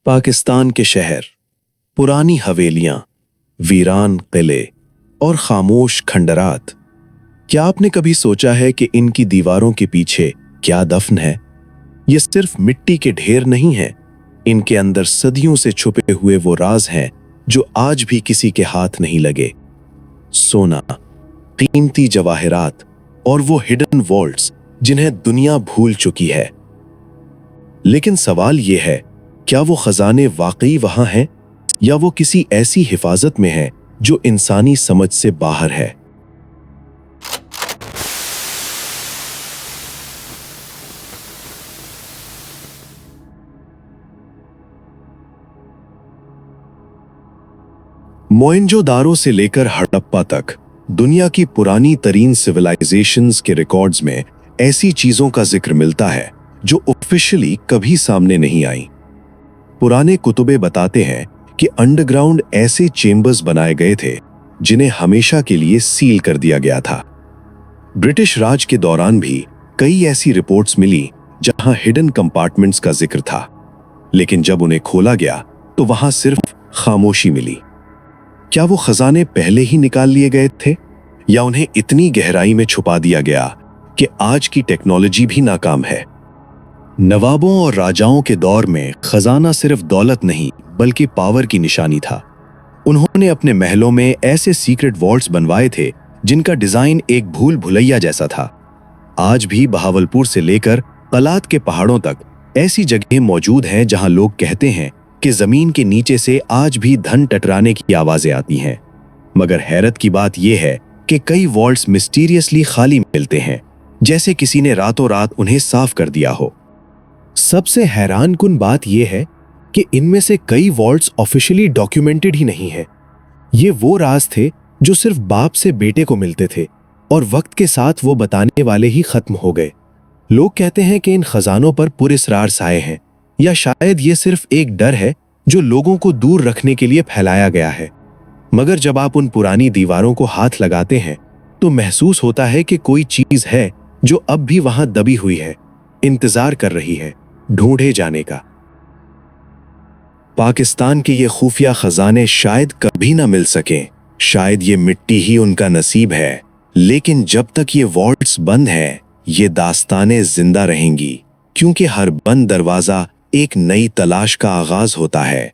पाकिस्तान के शहर, पुरानी हवेलियां, वीरान किले और खामोश खंडरात। क्या आपने कभी सोचा है कि इनकी दीवारों के पीछे क्या दफन है? ये सिर्फ मिट्टी के ढेर नहीं हैं, इनके अंदर सदियों से छुपे हुए वो राज हैं जो आज भी किसी के हाथ नहीं लगे। सोना, कीमती जवाहरात और वो हिडन वॉल्ट्स जिन्हें दुनिया भूल चुकी है। लेकिन सवाल ये है, क्या वो खजाने वाकई वहां हैं या वो किसी ऐसी हिफाजत में हैं जो इंसानी समझ से बाहर है? मोहनजोदारो से लेकर हड़प्पा तक दुनिया की पुरानी तरीन सिविलाइजेशंस के रिकॉर्ड्स में ऐसी चीजों का जिक्र मिलता है जो ऑफिशियली कभी सामने नहीं आई। पुराने कुतुबे बताते हैं कि अंडरग्राउंड ऐसे चेंबर्स बनाए गए थे जिन्हें हमेशा के लिए सील कर दिया गया था। ब्रिटिश राज के दौरान भी कई ऐसी रिपोर्ट्स मिली जहां हिडन कंपार्टमेंट्स का जिक्र था, लेकिन जब उन्हें खोला गया तो वहां सिर्फ खामोशी मिली। क्या वो खजाने पहले ही निकाल लिए गए थे या उन्हें इतनी गहराई में छुपा दिया गया कि आज की टेक्नोलॉजी भी नाकाम है? नवाबों और राजाओं के दौर में खजाना सिर्फ दौलत नहीं बल्कि पावर की निशानी था। उन्होंने अपने महलों में ऐसे सीक्रेट वॉल्ट्स बनवाए थे जिनका डिजाइन एक भूल भुलैया जैसा था। आज भी बहावलपुर से लेकर कलात के पहाड़ों तक ऐसी जगहें मौजूद हैं जहां लोग कहते हैं कि जमीन के नीचे से आज भी धन टकराने की आवाजें आती हैं। मगर हैरत की बात यह है कि कई वॉल्ट्स मिस्टीरियसली खाली मिलते हैं, जैसे किसी ने रातों रात उन्हें साफ कर दिया हो। सबसे हैरानकुन बात यह है कि इनमें से कई वॉल्ट्स ऑफिशियली डॉक्यूमेंटेड ही नहीं है। ये वो राज थे जो सिर्फ बाप से बेटे को मिलते थे और वक्त के साथ वो बताने वाले ही खत्म हो गए। लोग कहते हैं कि इन खजानों पर पुरस्रार साए हैं, या शायद ये सिर्फ एक डर है जो लोगों को दूर रखने के लिए फैलाया गया है। मगर जब आप उन पुरानी दीवारों को हाथ लगाते हैं तो महसूस होता है कि कोई चीज है जो अब भी वहां दबी हुई है, इंतजार कर रही है ढूंढे जाने का। पाकिस्तान के ये खुफिया खजाने शायद कभी ना मिल सकें, शायद ये मिट्टी ही उनका नसीब है, लेकिन जब तक ये वॉल्ट्स बंद हैं, ये दास्तानें जिंदा रहेंगी, क्योंकि हर बंद दरवाजा एक नई तलाश का आगाज होता है।